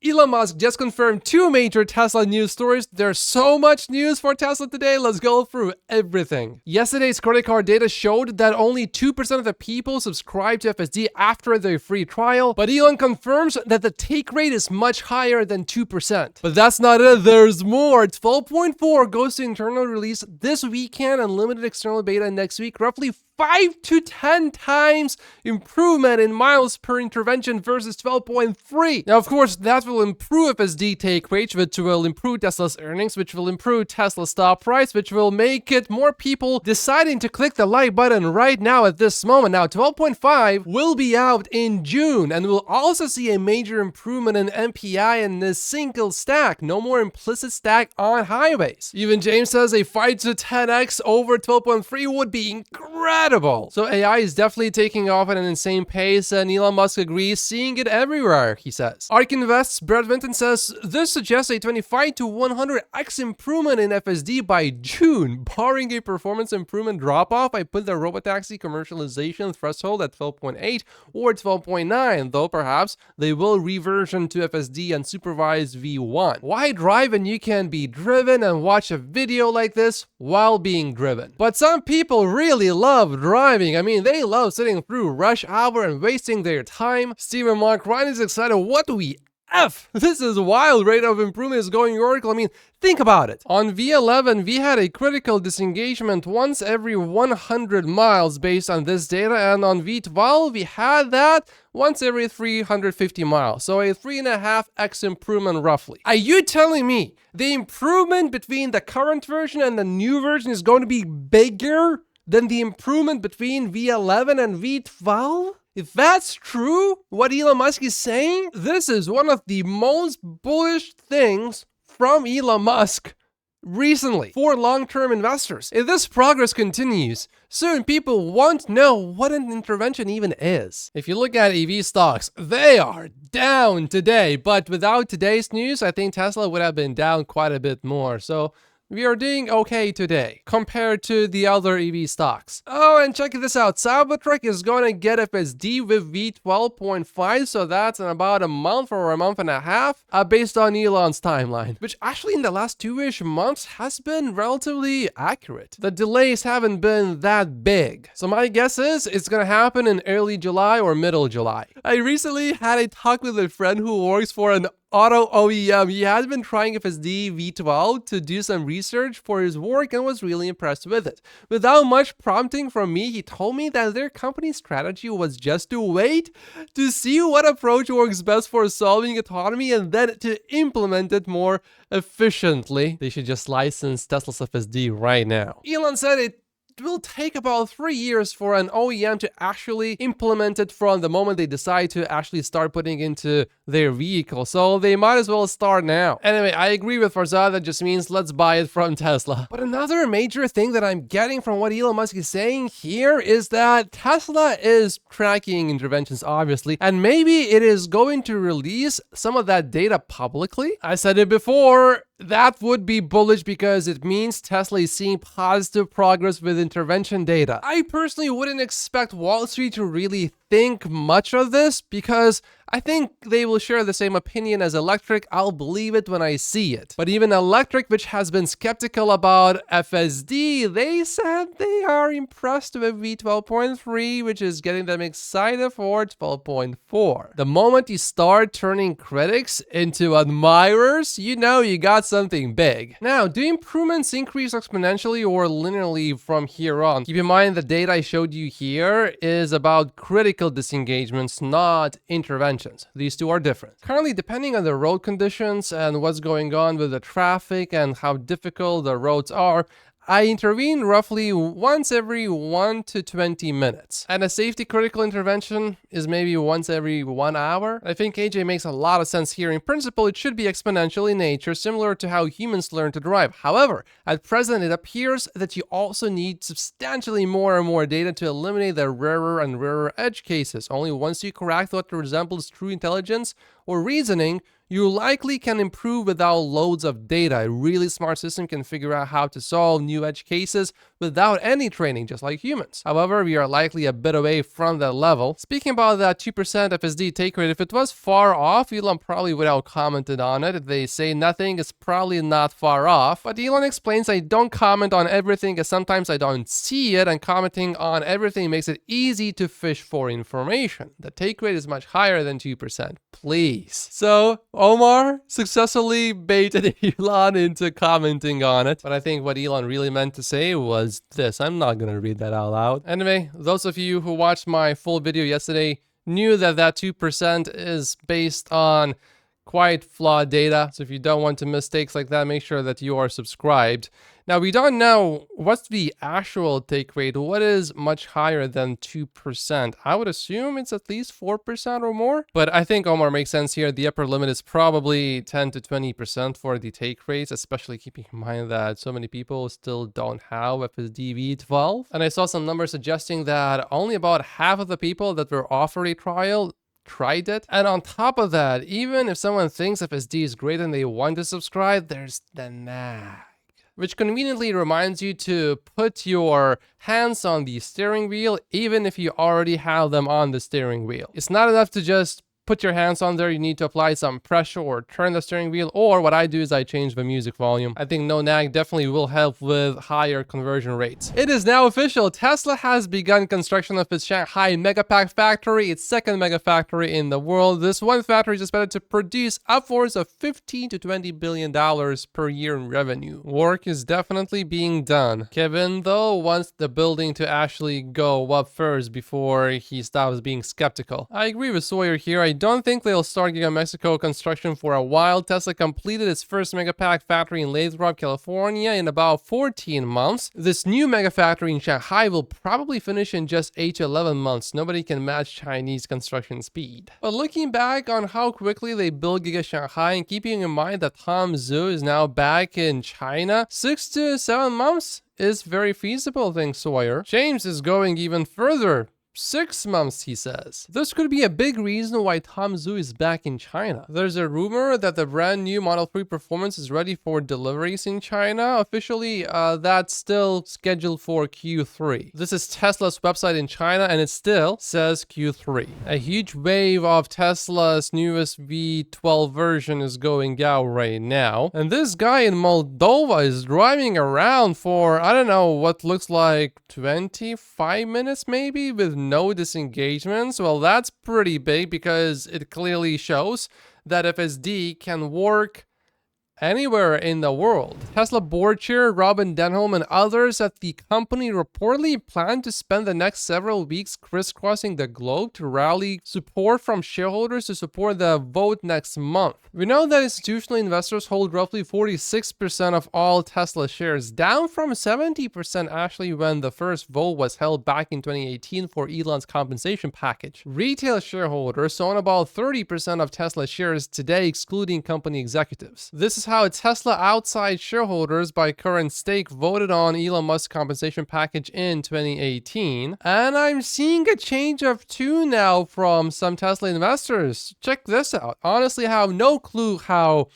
Elon Musk just confirmed two major Tesla news stories. There's so much news for Tesla today. Let's go through everything. Yesterday's credit card data showed that only 2% of the people subscribed to FSD after their free trial, but Elon confirms that the take rate is much higher than 2%. But that's not it, there's more. 12.4 goes to internal release this weekend and limited external beta next week, roughly 5 to 10 times improvement in miles per intervention versus 12.3. Now, of course, that will improve FSD take rate, which will improve Tesla's earnings, which will improve Tesla's stock price, which will make it more people deciding to click the like button right now at this moment. Now, 12.5 will be out in June, and we'll also see a major improvement in MPI in this single stack. No more implicit stack on highways. Even James says a 5 to 10x over 12.3 would be incredible. So AI is definitely taking off at an insane pace, and Elon Musk agrees, seeing it everywhere, he says. ARK Invest's Brett Vinton says, this suggests a 25 to 100x improvement in FSD by June. Barring a performance improvement drop-off, I put the robotaxi commercialization threshold at 12.8 or 12.9, though perhaps they will reversion to FSD unsupervised V1. Why drive when you can be driven and watch a video like this while being driven? But some people really love driving. I mean, they love sitting through rush hour and wasting their time. Stephen Mark Ryan is excited. What do we F? This is wild rate of improvement is going Oracle. I mean, think about it. On V11, we had a critical disengagement once every 100 miles based on this data, and on V12, we had that once every 350 miles. So a 3.5x improvement roughly. Are you telling me the improvement between the current version and the new version is going to be bigger than the improvement between V11 and V12? If that's true, what Elon Musk is saying, this is one of the most bullish things from Elon Musk recently for long-term investors. If this progress continues, soon people won't know what an intervention even is. If you look at EV stocks, they are down today, but without today's news, I think Tesla would have been down quite a bit more. So we are doing okay today compared to the other EV stocks. Oh, and check this out. Cybertruck is going to get FSD with V12.5, so that's in about a month or a month and a half, based on Elon's timeline, which actually in the last 2-ish months has been relatively accurate. The delays haven't been that big. So my guess is it's going to happen in early July or middle July. I recently had a talk with a friend who works for an auto OEM. He has been trying FSD V12 to do some research for his work and was really impressed with it. Without much prompting from me, he told me that their company's strategy was just to wait to see what approach works best for solving autonomy and then to implement it more efficiently. They should just license Tesla's FSD right now. Elon said it will take about 3 years for an OEM to actually implement it from the moment they decide to actually start putting into their vehicle. So they might as well start now. Anyway, I agree with Farzad. That just means let's buy it from Tesla. But another major thing that I'm getting from what Elon Musk is saying here is that Tesla is tracking interventions, obviously, and maybe it is going to release some of that data publicly. I said it before. That would be bullish because it means Tesla is seeing positive progress with intervention data. I personally wouldn't expect Wall Street to really think much of this because I think they will share the same opinion as Electric. I'll believe it when I see it. But even Electric, which has been skeptical about FSD, they said they are impressed with V12.3, which is getting them excited for 12.4. The moment you start turning critics into admirers, you know you got something big. Now, do improvements increase exponentially or linearly from here on? Keep in mind the data I showed you here is about critical disengagements, not interventions. These two are different. Currently, depending on the road conditions and what's going on with the traffic and how difficult the roads are, I intervene roughly once every 1 to 20 minutes. And a safety critical intervention is maybe once every 1 hour. I think AJ makes a lot of sense here. In principle, it should be exponential in nature, similar to how humans learn to drive. However, at present, it appears that you also need substantially more and more data to eliminate the rarer and rarer edge cases. Only once you crack what resembles true intelligence or reasoning, you likely can improve without loads of data. A really smart system can figure out how to solve new edge cases without any training, just like humans. However, we are likely a bit away from that level. Speaking about that 2% FSD take rate, if it was far off, Elon probably would have commented on it. If they say nothing, it's probably not far off. But Elon explains, I don't comment on everything as sometimes I don't see it, and commenting on everything makes it easy to fish for information. The take rate is much higher than 2%. Please. So Omar successfully baited Elon into commenting on it. But I think what Elon really meant to say was this. I'm not going to read that out loud. Anyway, those of you who watched my full video yesterday knew that 2% is based on quite flawed data. So if you don't want to mistakes like that, make sure that you are subscribed. Now, we don't know what's the actual take rate. What is much higher than 2%? I would assume it's at least 4% or more. But I think Omar makes sense here. The upper limit is probably 10 to 20% for the take rates, especially keeping in mind that so many people still don't have FSD v12. And I saw some numbers suggesting that only about half of the people that were offered a trial tried it. And on top of that, even if someone thinks FSD is great and they want to subscribe, there's the nag, which conveniently reminds you to put your hands on the steering wheel, even if you already have them on the steering wheel. It's not enough to just put your hands on there. You need to apply some pressure or turn the steering wheel, or what I do is I change the music volume. I think no nag definitely will help with higher conversion rates. It is now official. Tesla has begun construction of its Shanghai Megapack factory, its second mega factory in the world. This one factory is expected to produce upwards of $15 to $20 billion per year in revenue. Work is definitely being done. Kevin, though, wants the building to actually go up first before he stops being skeptical. I agree with Sawyer here. I don't think they'll start Giga Mexico construction for a while. Tesla completed its first Megapack factory in Lathrop, California in about 14 months. This new mega factory in Shanghai will probably finish in just 8 to 11 months. Nobody can match Chinese construction speed. But looking back on how quickly they built Giga Shanghai and keeping in mind that Tom Zhu is now back in China, 6 to 7 months is very feasible, thanks Sawyer. James is going even further. 6 months, he says. This could be a big reason why Tom Zhu is back in China. There's a rumor that the brand new Model 3 Performance is ready for deliveries in China. Officially, that's still scheduled for Q3. This is Tesla's website in China, and it still says Q3. A huge wave of Tesla's newest V12 version is going out right now. And this guy in Moldova is driving around for, I don't know, what looks like 25 minutes maybe, with no disengagements. Well, that's pretty big because it clearly shows that FSD can work anywhere in the world. Tesla board chair Robin Denholm and others at the company reportedly plan to spend the next several weeks crisscrossing the globe to rally support from shareholders to support the vote next month. We know that institutional investors hold roughly 46% of all Tesla shares, down from 70% actually when the first vote was held back in 2018 for Elon's compensation package. Retail shareholders own about 30% of Tesla shares today, excluding company executives. This is how Tesla outside shareholders by current stake voted on Elon Musk's compensation package in 2018. And I'm seeing a change of tune now from some Tesla investors. Check this out. Honestly, I have no clue how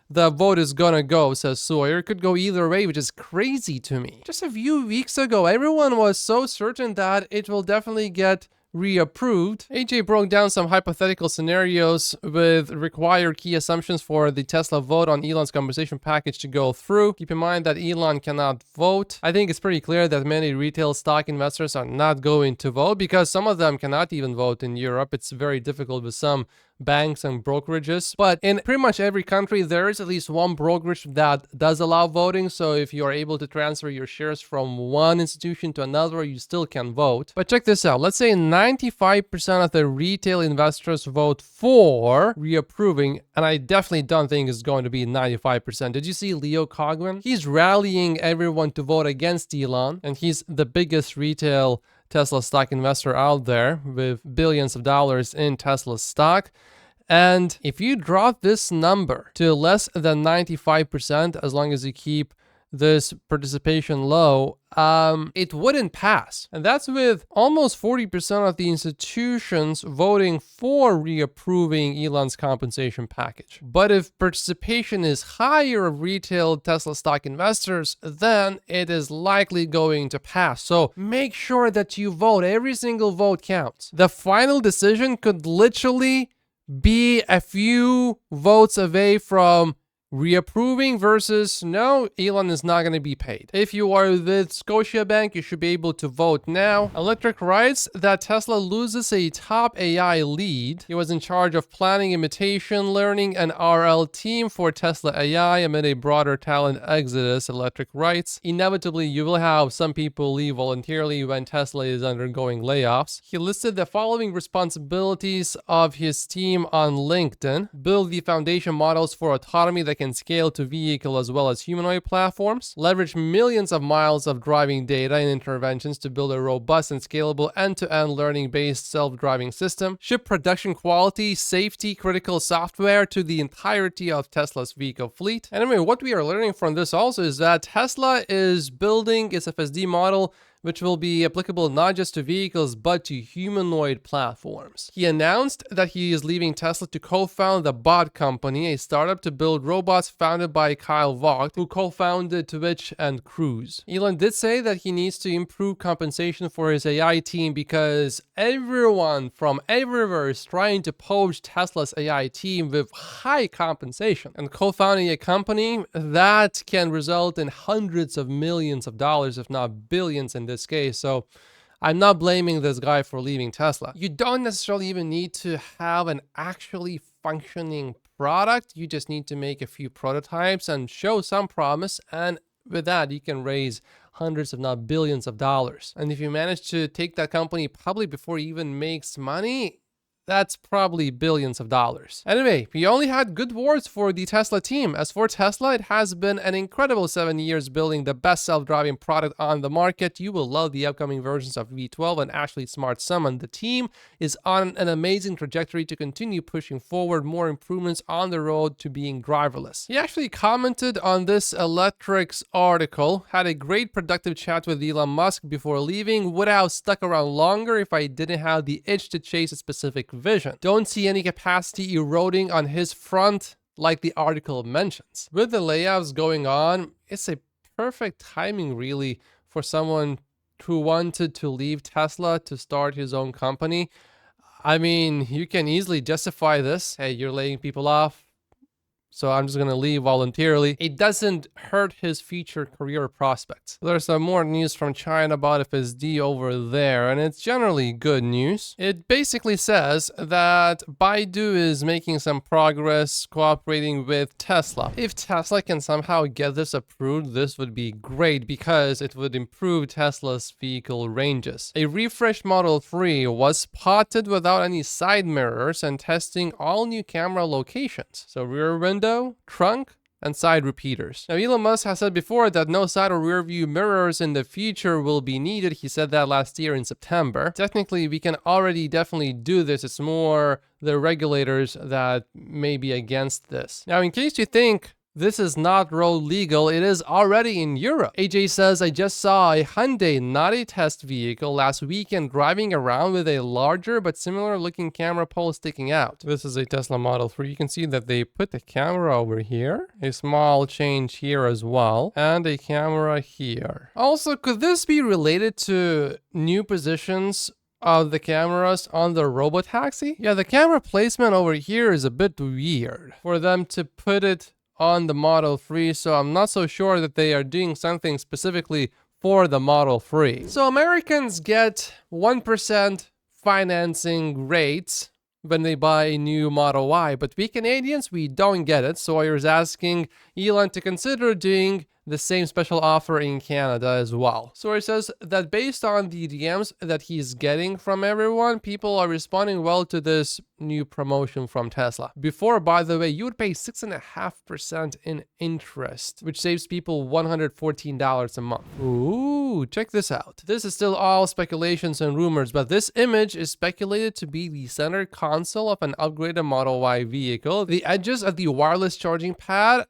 the vote is gonna go, says Sawyer. It could go either way, which is crazy to me. Just a few weeks ago, everyone was so certain that it will definitely get reapproved. AJ broke down some hypothetical scenarios with required key assumptions for the Tesla vote on Elon's compensation package to go through. Keep in mind that Elon cannot vote. I think it's pretty clear that many retail stock investors are not going to vote because some of them cannot even vote in Europe. It's very difficult with some banks and brokerages, but in pretty much every country there is at least one brokerage that does allow voting. So if you are able to transfer your shares from one institution to another, you still can vote. But check this out. Let's say 95% of the retail investors vote for reapproving, and I definitely don't think it's going to be 95%. Did you see Leo Cogman? He's rallying everyone to vote against Elon, and he's the biggest retail Tesla stock investor out there with billions of dollars in Tesla stock. And if you drop this number to less than 95%, as long as you keep this participation low, it wouldn't pass. And that's with almost 40% of the institutions voting for reapproving Elon's compensation package. But if participation is higher of retail Tesla stock investors, then it is likely going to pass. So make sure that you vote. Every single vote counts. The final decision could literally be a few votes away from reapproving versus no, Elon is not going to be paid. If you are with Scotiabank, you should be able to vote now. Electric writes that Tesla loses a top AI lead. He was in charge of planning imitation learning and RL team for Tesla AI amid a broader talent exodus. Electric writes, inevitably you will have some people leave voluntarily when Tesla is undergoing layoffs. He listed the following responsibilities of his team on LinkedIn: build the foundation models for autonomy that can scale to vehicle as well as humanoid platforms, leverage millions of miles of driving data and interventions to build a robust and scalable end-to-end learning-based self-driving system, ship production quality, safety critical software to the entirety of Tesla's vehicle fleet. Anyway, what we are learning from this also is that Tesla is building its FSD model, which will be applicable not just to vehicles, but to humanoid platforms. He announced that he is leaving Tesla to co-found the Bot Company, a startup to build robots founded by Kyle Vogt, who co-founded Twitch and Cruise. Elon did say that he needs to improve compensation for his AI team because everyone from everywhere is trying to poach Tesla's AI team with high compensation. And co-founding a company, that can result in hundreds of millions of dollars, if not billions in this case. So I'm not blaming this guy for leaving Tesla. You don't necessarily even need to have an actually functioning product. You just need to make a few prototypes and show some promise, and with that you can raise hundreds if not billions of dollars. And if you manage to take that company public before it even makes money, that's probably billions of dollars. Anyway, we only had good words for the Tesla team. As for Tesla, it has been an incredible 7 years building the best self-driving product on the market. You will love the upcoming versions of V12 and Ashley Smart Summon. The team is on an amazing trajectory to continue pushing forward more improvements on the road to being driverless. He actually commented on this Electrics article, had a great productive chat with Elon Musk before leaving. Would have stuck around longer if I didn't have the itch to chase a specific vision. Don't see any capacity eroding on his front like the article mentions. With the layoffs going on, it's a perfect timing really for someone who wanted to leave Tesla to start his own company. I mean, you can easily justify this. Hey, you're laying people off, so I'm just gonna leave voluntarily. It doesn't hurt his future career prospects. There's some more news from China about FSD over there, and it's generally good news. It basically says that Baidu is making some progress cooperating with Tesla. If Tesla can somehow get this approved, this would be great because it would improve Tesla's vehicle ranges. A refreshed Model 3 was spotted without any side mirrors and testing all new camera locations. So rear window, trunk, and side repeaters. Now, Elon Musk has said before that no side or rear view mirrors in the future will be needed. He said that last year in September. Technically, we can already definitely do this. It's more the regulators that may be against this. Now, in case you think this is not road legal, it is already in Europe. AJ says, I just saw a Hyundai, not a test vehicle, last weekend driving around with a larger but similar looking camera pole sticking out. This is a Tesla Model 3. You can see that they put the camera over here, a small change here as well, and a camera here. Also, could this be related to new positions of the cameras on the robotaxi? Yeah, the camera placement over here is a bit weird for them to put it on the Model 3, so I'm not so sure that they are doing something specifically for the Model 3. So Americans get 1% financing rates when they buy a new Model Y, but we Canadians, we don't get it. Sawyer's asking Elon to consider doing the same special offer in Canada as well. Sawyer says that based on the DMs that he's getting from everyone, people are responding well to this new promotion from Tesla. Before, by the way, you would pay 6.5% in interest, which saves people $114 a month. Ooh, check this out. This is still all speculations and rumors, but this image is speculated to be the center console of an upgraded Model Y vehicle. The edges of the wireless charging pad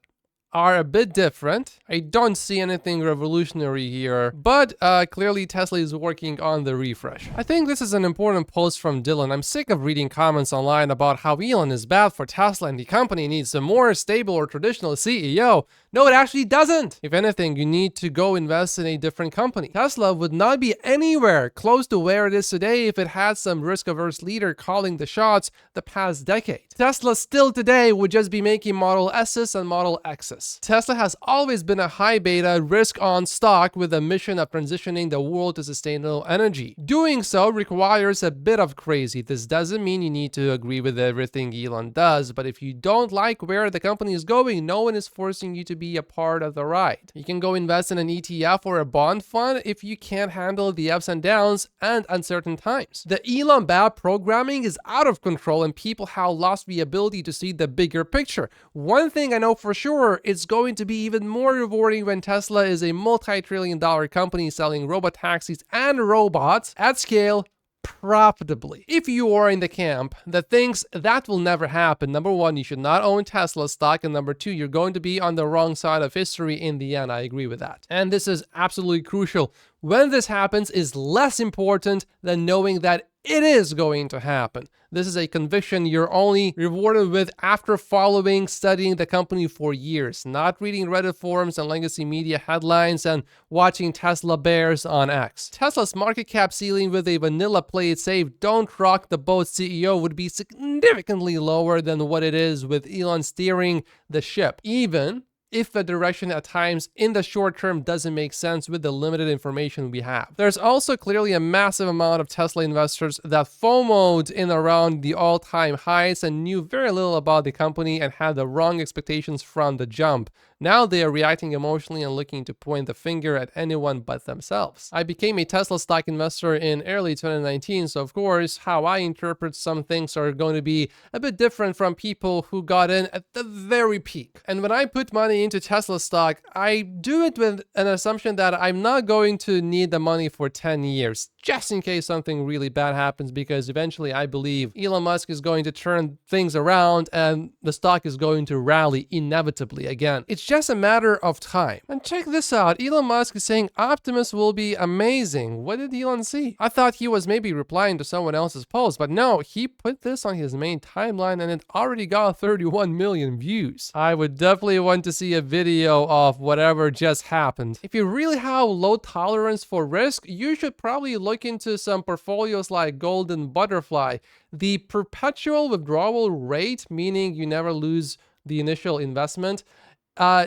are a bit different. I don't see anything revolutionary here, but clearly Tesla is working on the refresh. I think this is an important post from Dylan. I'm sick of reading comments online about how Elon is bad for Tesla and the company needs a more stable or traditional CEO. No, it actually doesn't. If anything, you need to go invest in a different company. Tesla would not be anywhere close to where it is today if it had some risk-averse leader calling the shots the past decade. Tesla still today would just be making Model S's and Model X's. Tesla has always been a high beta, risk-on stock with a mission of transitioning the world to sustainable energy. Doing so requires a bit of crazy. This doesn't mean you need to agree with everything Elon does, but if you don't like where the company is going, no one is forcing you to be a part of the ride. You can go invest in an ETF or a bond fund if you can't handle the ups and downs and uncertain times. The Elon bad programming is out of control and people have lost the ability to see the bigger picture. One thing I know for sure, it's going to be even more rewarding when Tesla is a multi-trillion-dollar company selling robotaxis and robots at scale profitably. If you are in the camp that thinks that will never happen, number one, you should not own Tesla stock, and number two, you're going to be on the wrong side of history in the end. I agree with that. And this is absolutely crucial. When this happens is less important than knowing that it is going to happen. This is a conviction you're only rewarded with after following, studying the company for years, not reading Reddit forums and legacy media headlines and watching Tesla bears on X. Tesla's market cap ceiling with a vanilla play it safe, don't rock the boat CEO would be significantly lower than what it is with Elon steering the ship, even if the direction at times in the short term doesn't make sense with the limited information we have. There's also clearly a massive amount of Tesla investors that FOMO'd in around the all-time highs and knew very little about the company and had the wrong expectations from the jump. Now they are reacting emotionally and looking to point the finger at anyone but themselves. I became a Tesla stock investor in early 2019, so of course, how I interpret some things are going to be a bit different from people who got in at the very peak. And when I put money into Tesla stock, I do it with an assumption that I'm not going to need the money for 10 years, just in case something really bad happens, because eventually I believe Elon Musk is going to turn things around and the stock is going to rally inevitably again. It's just a matter of time. And check this out. Elon Musk is saying Optimus will be amazing. What did Elon see? I thought he was maybe replying to someone else's post, but no, he put this on his main timeline and it already got 31 million views. I would definitely want to see a video of whatever just happened. If you really have low tolerance for risk, you should probably look into some portfolios like Golden Butterfly. The perpetual withdrawal rate, meaning you never lose the initial investment,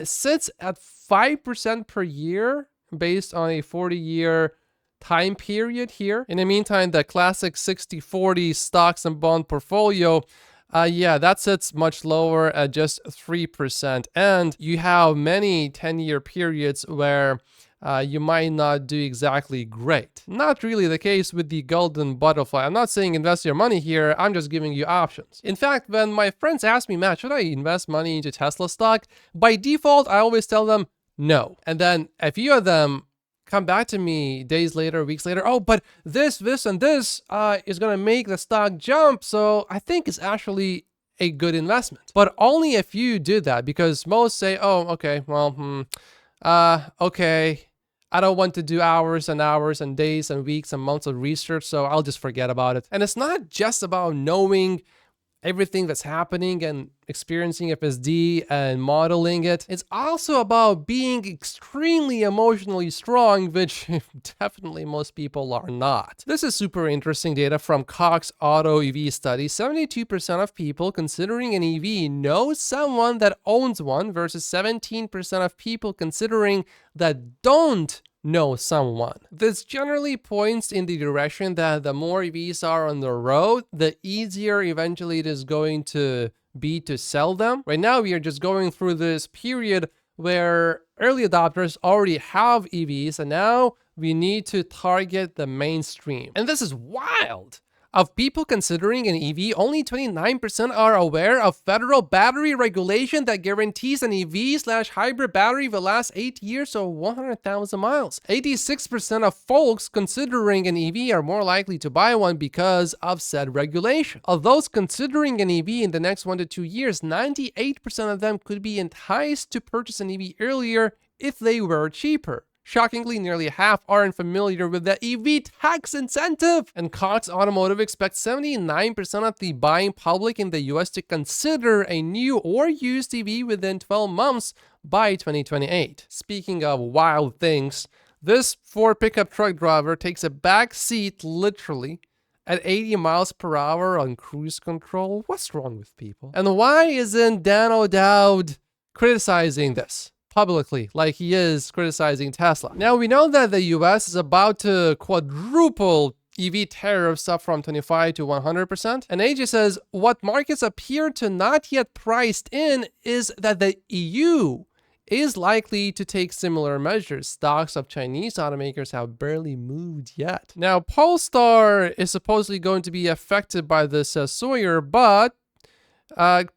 sits at 5% per year based on a 40-year time period here. In the meantime, the classic 60-40 stocks and bond portfolio, yeah, that sits much lower at just 3%. And you have many 10-year periods where you might not do exactly great. Not really the case with the Golden Butterfly. I'm not saying invest your money here, I'm just giving you options. In fact, when my friends ask me, Matt, should I invest money into Tesla stock? By default, I always tell them no. And then a few of them come back to me days later, weeks later, oh, but this, and this is gonna make the stock jump, so I think it's actually a good investment. But only a few do that, because most say, oh, okay, well, okay, I don't want to do hours and hours and days and weeks and months of research, so I'll just forget about it. And it's not just about knowing everything that's happening and experiencing FSD and modeling it. It's also about being extremely emotionally strong, which definitely most people are not. This is super interesting data from Cox Auto EV study. 72% of people considering an EV know someone that owns one versus 17% of people considering that don't know someone. This generally points in the direction that the more EVs are on the road, the easier eventually it is going to be to sell them. Right now, we are just going through this period where early adopters already have EVs, and now we need to target the mainstream. And this is wild. Of people considering an EV, only 29% are aware of federal battery regulation that guarantees an EV/hybrid battery will last 8 years or 100,000 miles. 86% of folks considering an EV are more likely to buy one because of said regulation. Of those considering an EV in the next 1 to 2 years, 98% of them could be enticed to purchase an EV earlier if they were cheaper. Shockingly, nearly half aren't familiar with the EV tax incentive. And Cox Automotive expects 79% of the buying public in the US to consider a new or used EV within 12 months by 2028. Speaking of wild things, this Ford pickup truck driver takes a back seat literally at 80 miles per hour on cruise control. What's wrong with people? And why isn't Dan O'Dowd criticizing this publicly like he is criticizing Tesla? Now, we know that the US is about to quadruple EV tariffs up from 25 to 100%. And AJ says what markets appear to not yet priced in is that the EU is likely to take similar measures. Stocks of Chinese automakers have barely moved yet. Now, Polestar is supposedly going to be affected by this, says Sawyer, but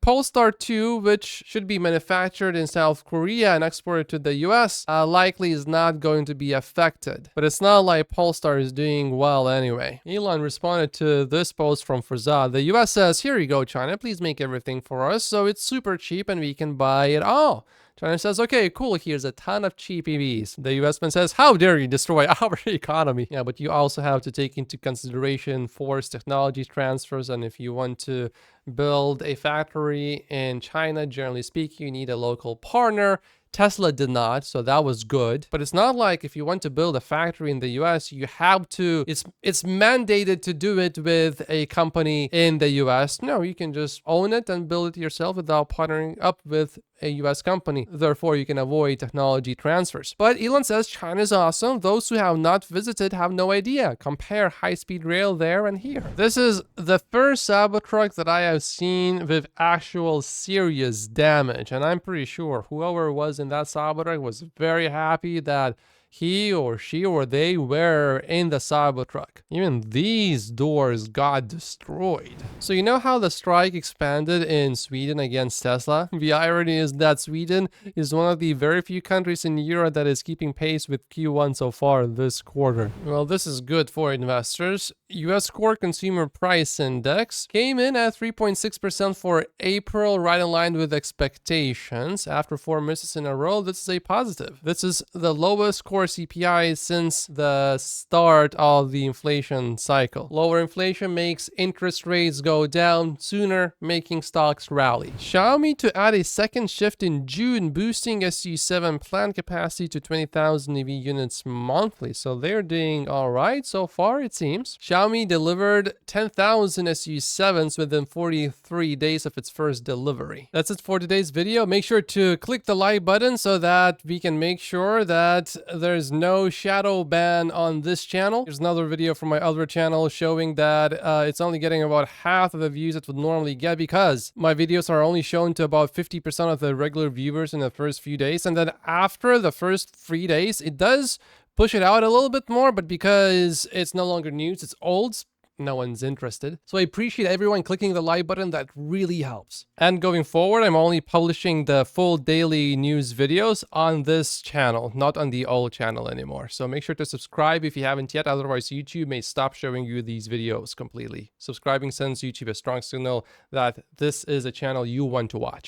Polestar 2, which should be manufactured in South Korea and exported to the US, likely is not going to be affected. But it's not like Polestar is doing well anyway. Elon responded to this post from Farzad. The US says, here you go, China, please make everything for us so it's super cheap and we can buy it all. China says, okay, cool, here's a ton of cheap EVs. The US man says, how dare you destroy our economy? Yeah, but you also have to take into consideration forced technology transfers. And if you want to build a factory in China, generally speaking, you need a local partner. Tesla did not, so that was good. But it's not like if you want to build a factory in the US, you have to, it's mandated to do it with a company in the US. No, you can just own it and build it yourself without partnering up with a US company. Therefore, you can avoid technology transfers. But Elon says China is awesome. Those who have not visited have no idea. Compare high-speed rail there and here. This is the first Cybertruck that I have seen with actual serious damage. And I'm pretty sure whoever was in that Cybertruck was very happy that he or she or they were in the Cybertruck. Even these doors got destroyed. So you know how the strike expanded in Sweden against Tesla? The irony is that Sweden is one of the very few countries in Europe that is keeping pace with Q1 so far this quarter. Well, this is good for investors. US Core Consumer Price Index came in at 3.6% for April, right in line with expectations. After 4 misses in a row, this is a positive. This is the lowest core CPI since the start of the inflation cycle. Lower inflation makes interest rates go down sooner, making stocks rally. Xiaomi to add a second shift in June, boosting SU7 plant capacity to 20,000 EV units monthly. So they're doing all right so far, it seems. Xiaomi delivered 10,000 SU7s within 43 days of its first delivery. That's it for today's video. Make sure to click the like button so that we can make sure that there's no shadow ban on this channel. Here's another video from my other channel showing that it's only getting about half of the views it would normally get because my videos are only shown to about 50% of the regular viewers in the first few days. And then after the first 3 days, it does push it out a little bit more, but because it's no longer news, it's old, no one's interested. So I appreciate everyone clicking the like button. That really helps. And going forward, I'm only publishing the full daily news videos on this channel, not on the old channel anymore. So make sure to subscribe if you haven't yet. Otherwise, YouTube may stop showing you these videos completely. Subscribing sends YouTube a strong signal that this is a channel you want to watch.